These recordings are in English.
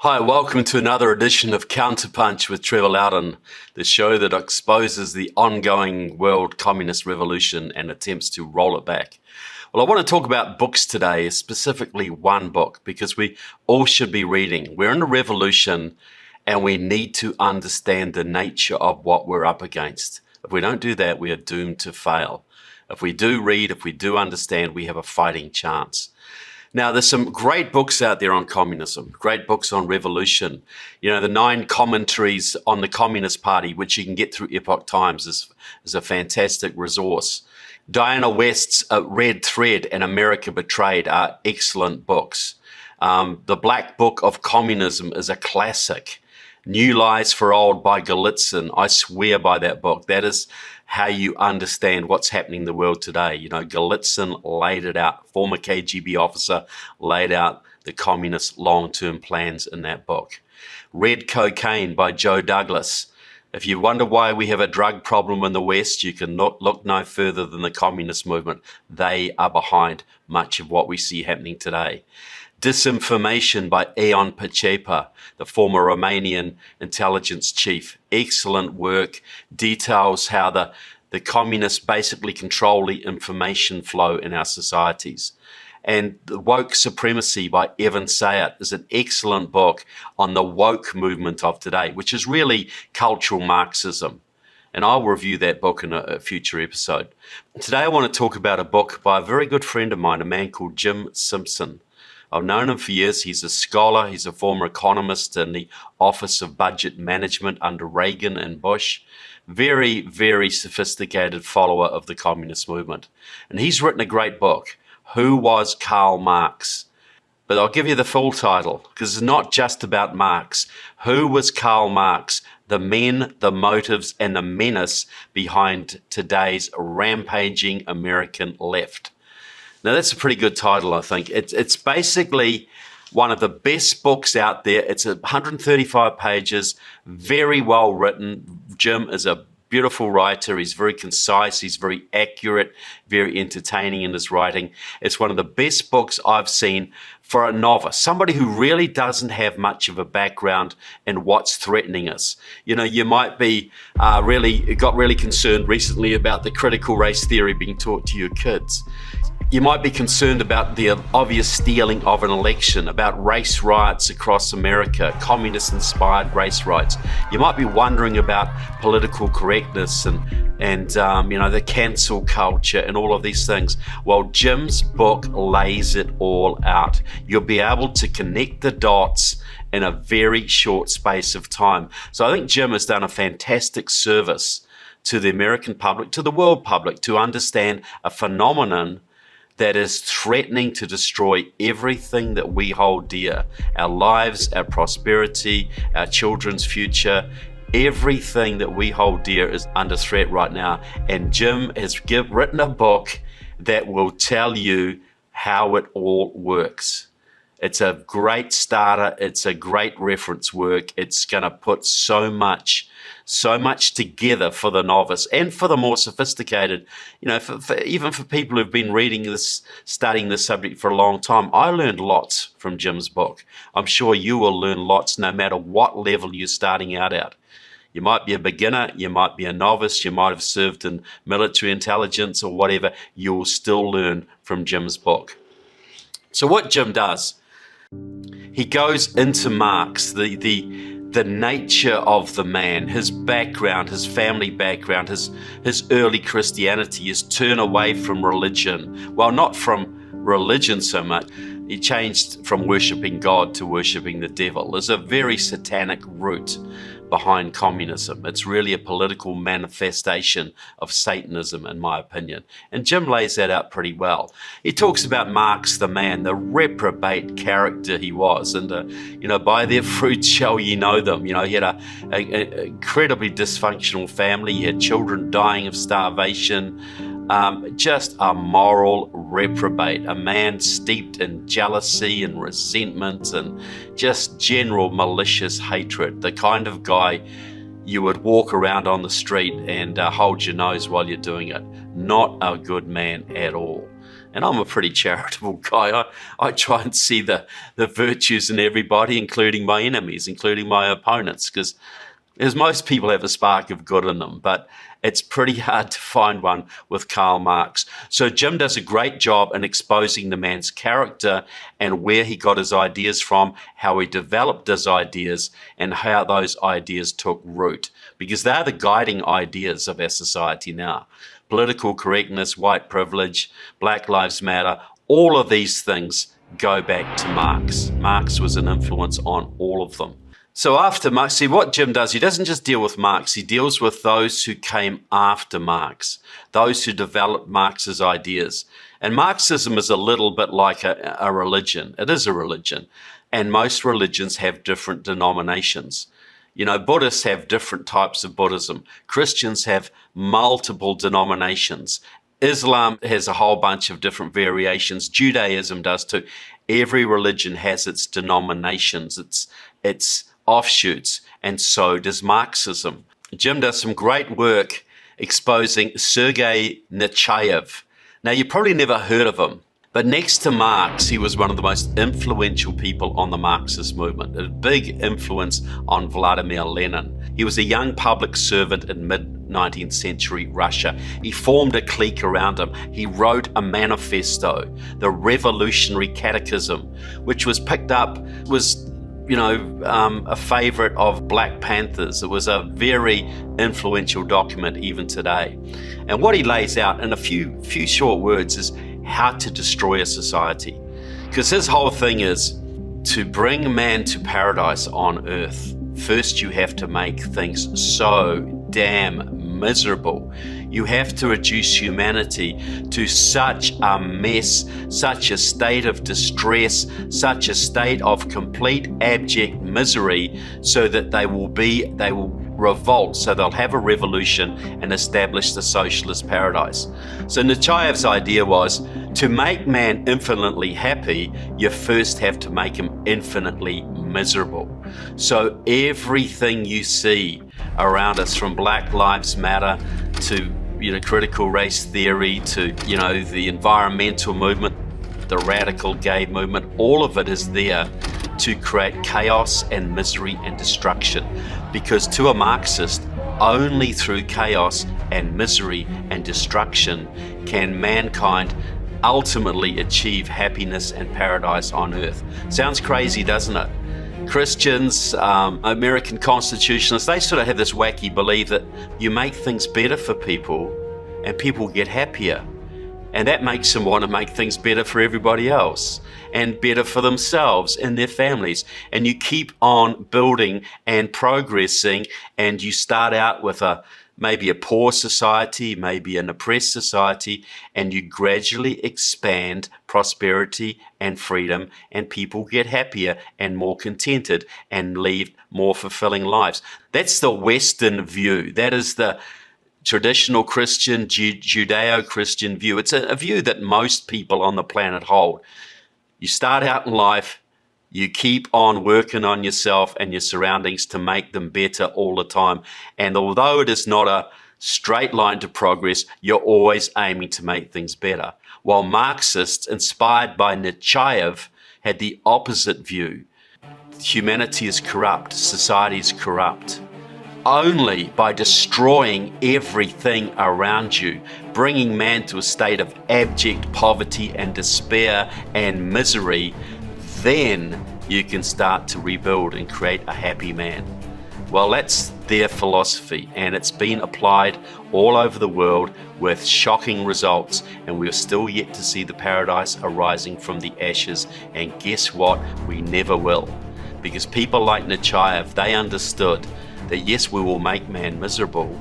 Hi, welcome to another edition of Counterpunch with Trevor Loudon, the show that exposes the ongoing world communist revolution and attempts to roll it back. Well, I want to talk about books today, specifically one book, because we all should be reading. We're in a revolution and we need to understand the nature of what we're up against. If we don't do that, we are doomed to fail. If we do read, if we do understand, we have a fighting chance. Now, there's some great books out there on communism, great books on revolution. You know, the 9 commentaries on the Communist Party, which you can get through Epoch Times, is a fantastic resource. Diana West's Red Thread and America Betrayed are excellent books. The Black Book of Communism is a classic. New Lies for Old by Golitsyn. I swear by that book. That is how you understand what's happening in the world today. You know, Golitsyn laid it out, former KGB officer, laid out the communist long-term plans in that book. Red Cocaine by Joe Douglas. If you wonder why we have a drug problem in the West, you can look no further than the communist movement. They are behind much of what we see happening today. Disinformation by Ion Pacepa, the former Romanian intelligence chief. Excellent work, details how the communists basically control the information flow in our societies. And The Woke Supremacy by Evan Sayat is an excellent book on the woke movement of today, which is really cultural Marxism. And I'll review that book in a future episode. Today I want to talk about a book by a very good friend of mine, a man called Jim Simpson. I've known him for years. He's a scholar. He's a former economist in the Office of Budget Management under Reagan and Bush. Very, very sophisticated follower of the communist movement. And he's written a great book, Who Was Karl Marx? But I'll give you the full title, because it's not just about Marx. Who was Karl Marx? The men, the motives, and the menace behind today's rampaging American left. Now, that's a pretty good title, I think. It's basically one of the best books out there. It's 135 pages, very well written. Jim is a beautiful writer. He's very concise. He's very accurate, very entertaining in his writing. It's one of the best books I've seen for a novice, somebody who really doesn't have much of a background in what's threatening us. You know, you might be got really concerned recently about the critical race theory being taught to your kids. You might be concerned about the obvious stealing of an election, about race riots across America, communist-inspired race riots. You might be wondering about political correctness and the cancel culture and all of these things. Well, Jim's book lays it all out. You'll be able to connect the dots in a very short space of time. So I think Jim has done a fantastic service to the American public, to the world public, to understand a phenomenon that is threatening to destroy everything that we hold dear. Our lives, our prosperity, our children's future, everything that we hold dear is under threat right now. And Jim has written a book that will tell you how it all works. It's a great starter. It's a great reference work. It's going to put so much together for the novice and for the more sophisticated, even for people who've been reading this, studying this subject for a long time. I learned lots from Jim's book. I'm sure you will learn lots no matter what level you're starting out at. You might be a beginner, you might be a novice, you might have served in military intelligence or whatever. You will still learn from Jim's book. So what Jim does, he goes into Marx, the nature of the man, his background, his family background, his early Christianity, his turn away from religion. Well, not from religion so much. He changed from worshipping God to worshipping the devil. There's a very satanic root behind communism. It's really a political manifestation of Satanism, in my opinion. And Jim lays that out pretty well. He talks about Marx the man, the reprobate character he was. And, by their fruits shall ye know them. He had an incredibly dysfunctional family. He had children dying of starvation. Just a moral reprobate, a man steeped in jealousy and resentment and just general malicious hatred, the kind of guy you would walk around on the street and hold your nose while you're doing it. Not a good man at all. And I'm a pretty charitable guy. I try and see the virtues in everybody, including my enemies, including my opponents, because as most people have a spark of good in them, but it's pretty hard to find one with Karl Marx. So Jim does a great job in exposing the man's character and where he got his ideas from, how he developed his ideas, and how those ideas took root, because they're the guiding ideas of our society now. Political correctness, white privilege, Black Lives Matter, all of these things go back to Marx. Marx was an influence on all of them. So after Marx, see what Jim does, he doesn't just deal with Marx, he deals with those who came after Marx, those who developed Marx's ideas. And Marxism is a little bit like a religion. It is a religion. And most religions have different denominations. You know, Buddhists have different types of Buddhism. Christians have multiple denominations. Islam has a whole bunch of different variations. Judaism does too. Every religion has its denominations, its offshoots, and so does Marxism. Jim does some great work exposing Sergei Nechayev. Now, you probably never heard of him, but next to Marx, he was one of the most influential people on the Marxist movement, a big influence on Vladimir Lenin. He was a young public servant in mid-19th century Russia. He formed a clique around him. He wrote a manifesto, the Revolutionary Catechism, which was picked up, was a favorite of Black Panthers. It was a very influential document even today. And what he lays out in a few short words is how to destroy a society. Because his whole thing is to bring man to paradise on earth. First, you have to make things so damn miserable. You have to reduce humanity to such a mess, such a state of distress, such a state of complete abject misery, so that they will revolt, so they'll have a revolution and establish the socialist paradise. So Nechayev's idea was to make man infinitely happy, you first have to make him infinitely miserable. So everything you see around us, from Black Lives Matter to critical race theory to the environmental movement, the radical gay movement, all of it is there to create chaos and misery and destruction. Because to a Marxist, only through chaos and misery and destruction can mankind ultimately achieve happiness and paradise on earth. Sounds crazy, doesn't it? Christians, American constitutionalists, they sort of have this wacky belief that you make things better for people and people get happier. And that makes them want to make things better for everybody else and better for themselves and their families. And you keep on building and progressing, and you start out with maybe a poor society, maybe an oppressed society, and you gradually expand prosperity and freedom, and people get happier and more contented and lead more fulfilling lives. That's the Western view. That is the traditional Christian, Judeo-Christian view. It's a view that most people on the planet hold. You start out in life, you keep on working on yourself and your surroundings to make them better all the time. And although it is not a straight line to progress, you're always aiming to make things better. While Marxists, inspired by Nechayev, had the opposite view. Humanity is corrupt, society is corrupt. Only by destroying everything around you, bringing man to a state of abject poverty and despair and misery, then you can start to rebuild and create a happy man. Well, that's their philosophy, and it's been applied all over the world with shocking results, and we're still yet to see the paradise arising from the ashes. And guess what? We never will. Because people like Nechayev, they understood that yes, we will make man miserable,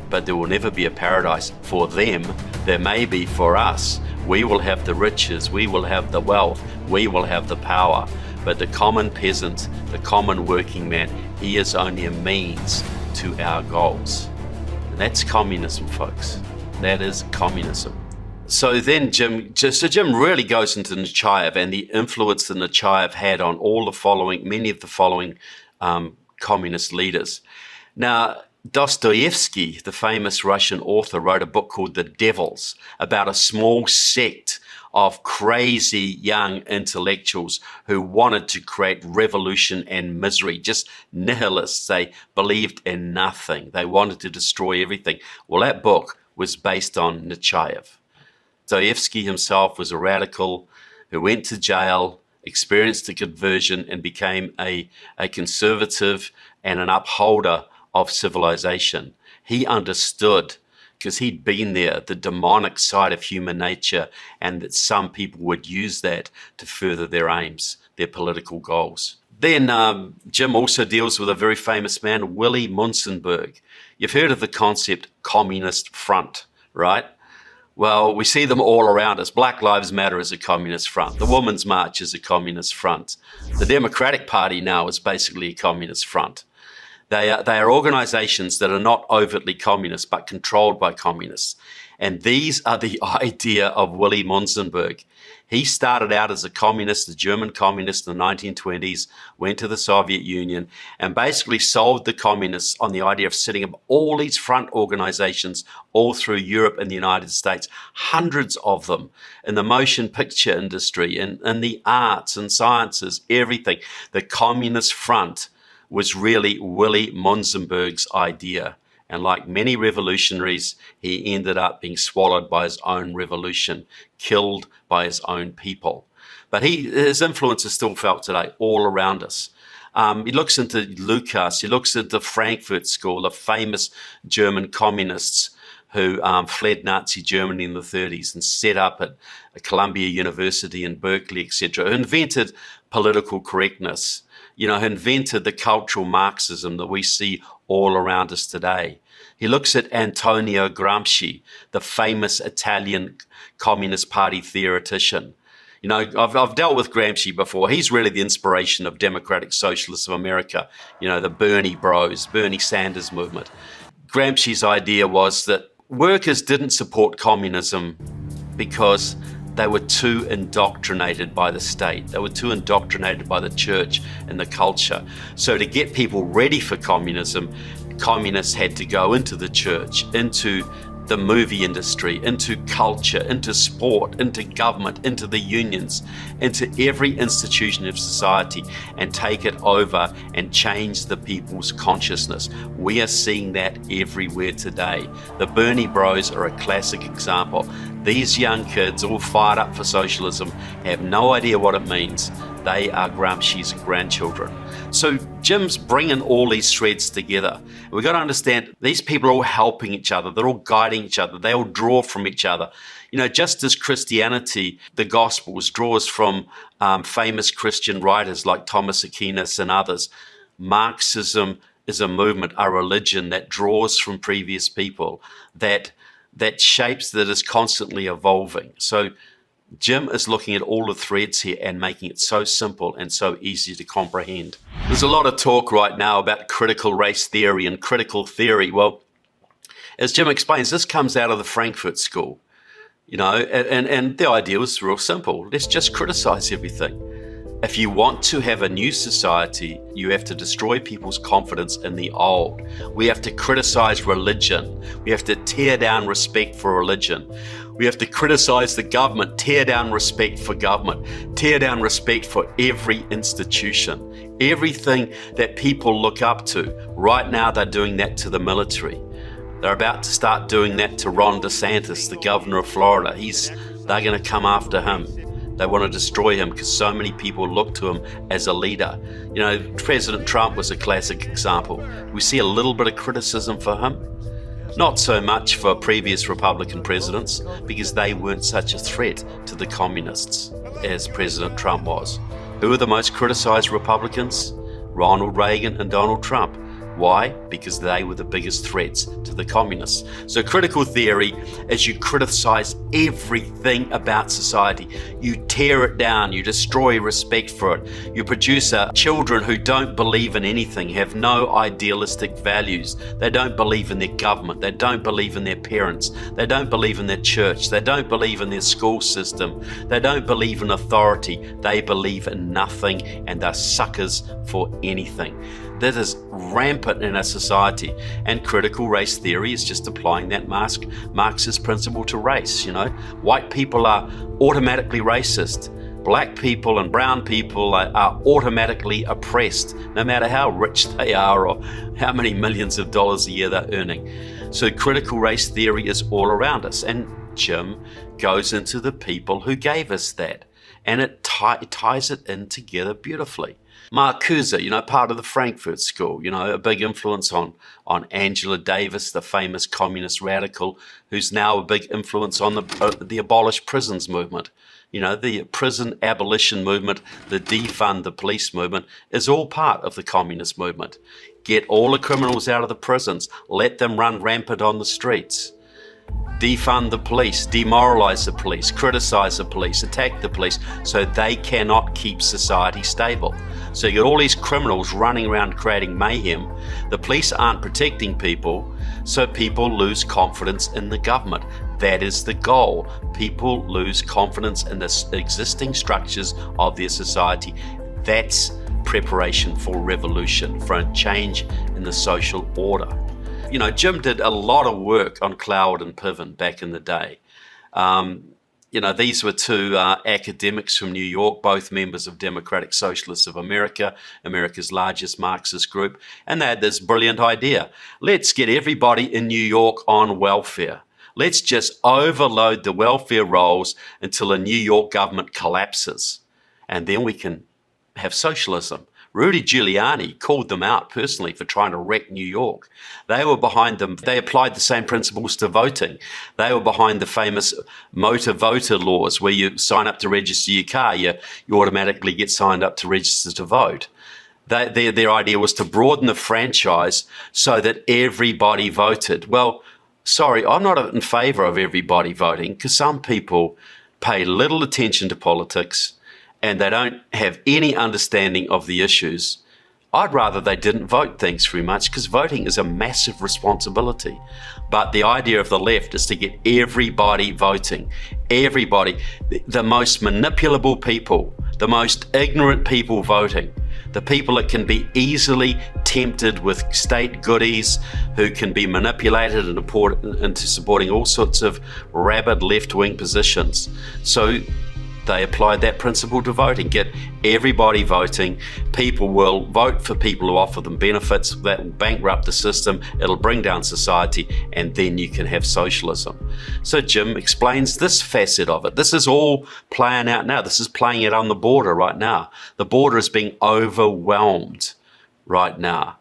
but there will never be a paradise for them. There may be for us. We will have the riches, we will have the wealth, we will have the power. But the common peasant, the common working man, he is only a means to our goals. And that's communism, folks. That is communism. So then Jim really goes into Nechayev and the influence that Nechayev had on many of the following communist leaders. Now, Dostoevsky, the famous Russian author, wrote a book called The Devils, about a small sect of crazy young intellectuals who wanted to create revolution and misery, just nihilists. They believed in nothing. They wanted to destroy everything. Well, that book was based on Nietzsche. Dostoevsky himself was a radical who went to jail, experienced a conversion, and became a conservative and an upholder of civilization. He understood, because he'd been there, the demonic side of human nature, and that some people would use that to further their aims, their political goals. Then Jim also deals with a very famous man, Willie Munsenberg. You've heard of the concept communist front, right? Well, we see them all around us. Black Lives Matter is a communist front. The Women's March is a communist front. The Democratic Party now is basically a communist front. They are organizations that are not overtly communist, but controlled by communists. And these are the idea of Willie Munsenberg. He started out as a communist, a German communist in the 1920s, went to the Soviet Union, and basically sold the communists on the idea of setting up all these front organizations all through Europe and the United States, hundreds of them in the motion picture industry, in the arts and sciences, everything. The Communist Front was really Willie Munsenberg's idea. And like many revolutionaries, he ended up being swallowed by his own revolution, killed by his own people. But his influence is still felt today all around us. He looks into Lukács, he looks at the Frankfurt School, the famous German communists who fled Nazi Germany in the 30s and set up at Columbia University in Berkeley, etc., who invented political correctness, who invented the cultural Marxism that we see all around us today. He looks at Antonio Gramsci, the famous Italian Communist Party theoretician. I've dealt with Gramsci before. He's really the inspiration of Democratic Socialists of America, the Bernie Bros, Bernie Sanders movement. Gramsci's idea was that workers didn't support communism because they were too indoctrinated by the state. They were too indoctrinated by the church and the culture. So to get people ready for communism, communists had to go into the church, into the movie industry, into culture, into sport, into government, into the unions, into every institution of society, and take it over and change the people's consciousness. We are seeing that everywhere today. The Bernie Bros are a classic example. These young kids, all fired up for socialism, have no idea what it means. They are Gramsci's grandchildren. So Jim's bringing all these threads together. We've got to understand these people are all helping each other. They're all guiding each other. They all draw from each other. Just as Christianity, the Gospels, draws from famous Christian writers like Thomas Aquinas and others, Marxism is a movement, a religion that draws from previous people, that shapes, that is constantly evolving. So Jim is looking at all the threads here and making it so simple and so easy to comprehend. There's a lot of talk right now about critical race theory and critical theory. Well, as Jim explains, this comes out of the Frankfurt School, and the idea was real simple. Let's just criticize everything. If you want to have a new society, you have to destroy people's confidence in the old. We have to criticize religion. We have to tear down respect for religion. We have to criticize the government, tear down respect for government, tear down respect for every institution, everything that people look up to. Right now, they're doing that to the military. They're about to start doing that to Ron DeSantis, the governor of Florida. They're going to come after him. They want to destroy him because so many people look to him as a leader. President Trump was a classic example. We see a little bit of criticism for him. Not so much for previous Republican presidents, because they weren't such a threat to the communists as President Trump was. Who are the most criticized Republicans? Ronald Reagan and Donald Trump. Why? Because they were the biggest threats to the communists. So critical theory is you criticize everything about society. You tear it down. You destroy respect for it. You produce children who don't believe in anything, have no idealistic values. They don't believe in their government. They don't believe in their parents. They don't believe in their church. They don't believe in their school system. They don't believe in authority. They believe in nothing, and they're suckers for anything. That is rampant rampant in our society. And critical race theory is just applying that Marxist principle to race. White people are automatically racist. Black people and brown people are automatically oppressed, no matter how rich they are or how many millions of dollars a year they're earning. So critical race theory is all around us. And Jim goes into the people who gave us that. And it ties it in together beautifully. Marcuse, part of the Frankfurt School, a big influence on Angela Davis, the famous communist radical, who's now a big influence on the abolish prisons movement. The prison abolition movement, the defund the police movement is all part of the communist movement. Get all the criminals out of the prisons, let them run rampant on the streets. Defund the police, demoralize the police, criticize the police, attack the police, so they cannot keep society stable. So you get all these criminals running around creating mayhem. The police aren't protecting people, so people lose confidence in the government. That is the goal. People lose confidence in the existing structures of their society. That's preparation for revolution, for a change in the social order. Jim did a lot of work on Cloward and Piven back in the day. These were two academics from New York, both members of Democratic Socialists of America, America's largest Marxist group, and they had this brilliant idea. Let's get everybody in New York on welfare. Let's just overload the welfare rolls until the New York government collapses, and then we can have socialism. Rudy Giuliani called them out personally for trying to wreck New York. They were behind them. They applied the same principles to voting. They were behind the famous motor voter laws where you sign up to register your car, you automatically get signed up to register to vote. Their idea was to broaden the franchise so that everybody voted. Well, sorry, I'm not in favor of everybody voting because some people pay little attention to politics and they don't have any understanding of the issues. I'd rather they didn't vote, thanks very much, because voting is a massive responsibility. But the idea of the left is to get everybody voting. Everybody, the most manipulable people, the most ignorant people voting, the people that can be easily tempted with state goodies, who can be manipulated into supporting all sorts of rabid left-wing positions. So they applied that principle to voting. Get everybody voting. People will vote for people who offer them benefits. That will bankrupt the system. It'll bring down society, and then you can have socialism. So Jim explains this facet of it. This is all playing out now. This is playing out on the border right now. The border is being overwhelmed right now.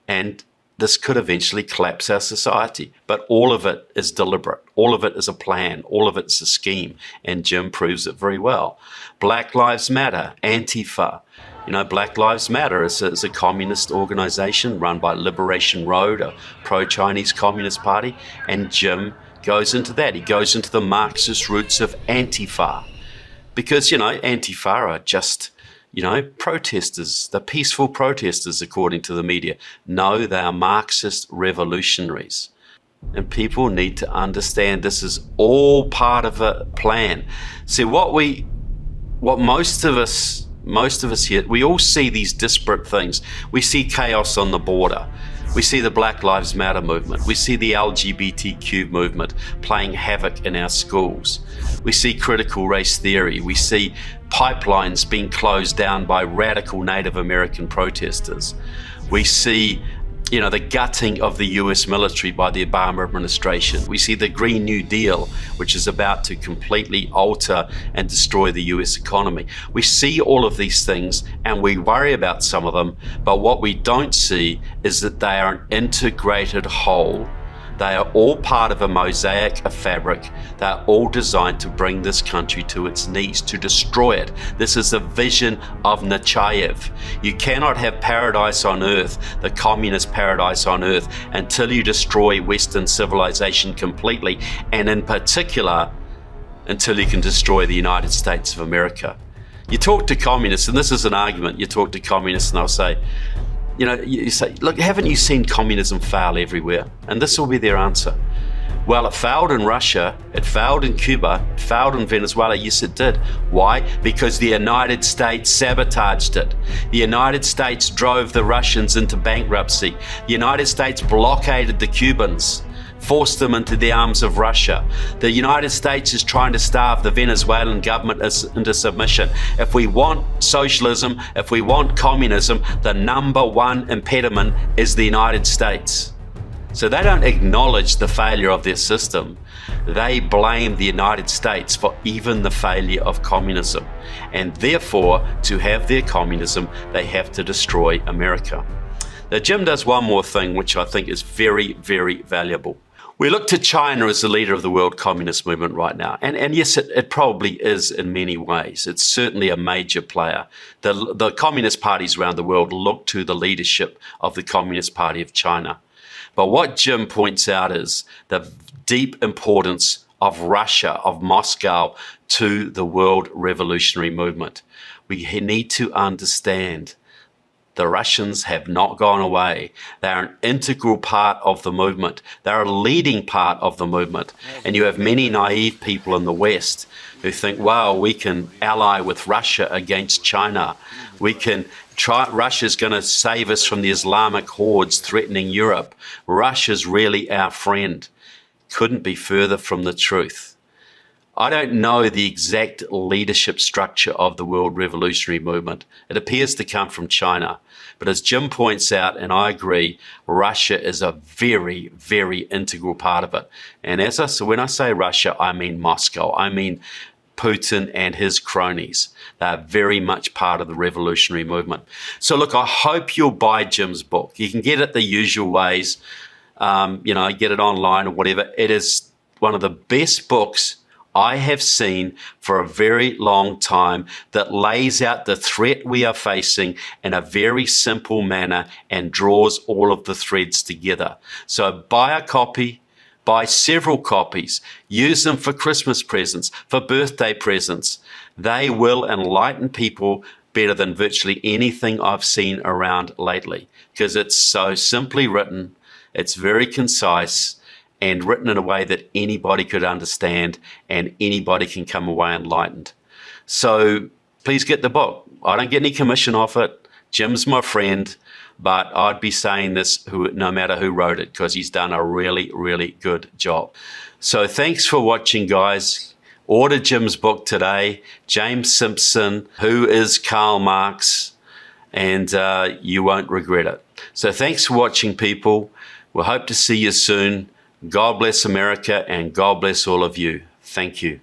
And this could eventually collapse our society. But all of it is deliberate. All of it is a plan. All of it's a scheme. And Jim proves it very well. Black Lives Matter, Antifa. Black Lives Matter is a communist organization run by Liberation Road, a pro-Chinese communist party. And Jim goes into that. He goes into the Marxist roots of Antifa. Because, Antifa are just protesters, the peaceful protesters, according to the media. No, they are Marxist revolutionaries. And people need to understand this is all part of a plan. See, what most of us here, we all see these disparate things. We see chaos on the border. We see the Black Lives Matter movement. We see the LGBTQ movement playing havoc in our schools. We see critical race theory. We see pipelines being closed down by radical Native American protesters. We see, the gutting of the US military by the Obama administration. We see the Green New Deal, which is about to completely alter and destroy the US economy. We see all of these things and we worry about some of them, but what we don't see is that they are an integrated whole. They are all part of a mosaic, a fabric. They are all designed to bring this country to its knees, to destroy it. This is the vision of Nechayev. You cannot have paradise on earth, the communist paradise on earth, until you destroy Western civilization completely, and in particular, until you can destroy the United States of America. You talk to communists, and this is an argument, you talk to communists and they'll say, you say, look, haven't you seen communism fail everywhere? And this will be their answer. Well, it failed in Russia, it failed in Cuba, it failed in Venezuela. Yes, it did. Why? Because the United States sabotaged it. The United States drove the Russians into bankruptcy. The United States blockaded the Cubans, forced them into the arms of Russia. The United States is trying to starve the Venezuelan government into submission. If we want socialism, if we want communism, the number one impediment is the United States. So they don't acknowledge the failure of their system. They blame the United States for even the failure of communism. And therefore, to have their communism, they have to destroy America. Now, Jim does one more thing, which I think is very, very valuable. We look to China as the leader of the world communist movement right now. And yes, it probably is in many ways. It's certainly a major player. The communist parties around the world look to the leadership of the Communist Party of China. But what Jim points out is the deep importance of Russia, of Moscow, to the world revolutionary movement. We need to understand the Russians have not gone away. They're an integral part of the movement. They're a leading part of the movement. And you have many naive people in the West who think, wow, we can ally with Russia against China. We can try, Russia's going to save us from the Islamic hordes threatening Europe. Russia's really our friend. Couldn't be further from the truth. I don't know the exact leadership structure of the world revolutionary movement. It appears to come from China. But as Jim points out, and I agree, Russia is a very, very integral part of it. And when I say Russia, I mean Moscow. I mean Putin and his cronies. They are very much part of the revolutionary movement. So look, I hope you'll buy Jim's book. You can get it the usual ways, get it online or whatever. It is one of the best books I have seen for a very long time that lays out the threat we are facing in a very simple manner and draws all of the threads together. So buy a copy. Buy several copies, use them for Christmas presents, for birthday presents. They will enlighten people better than virtually anything I've seen around lately, because it's so simply written, it's very concise, and written in a way that anybody could understand and anybody can come away enlightened. So please get the book. I don't get any commission off it. Jim's my friend. But I'd be saying this no matter who wrote it, because he's done a really, really good job. So thanks for watching, guys. Order Jim's book today, James Simpson, Who is Karl Marx? And you won't regret it. So thanks for watching, people. We'll hope to see you soon. God bless America and God bless all of you. Thank you.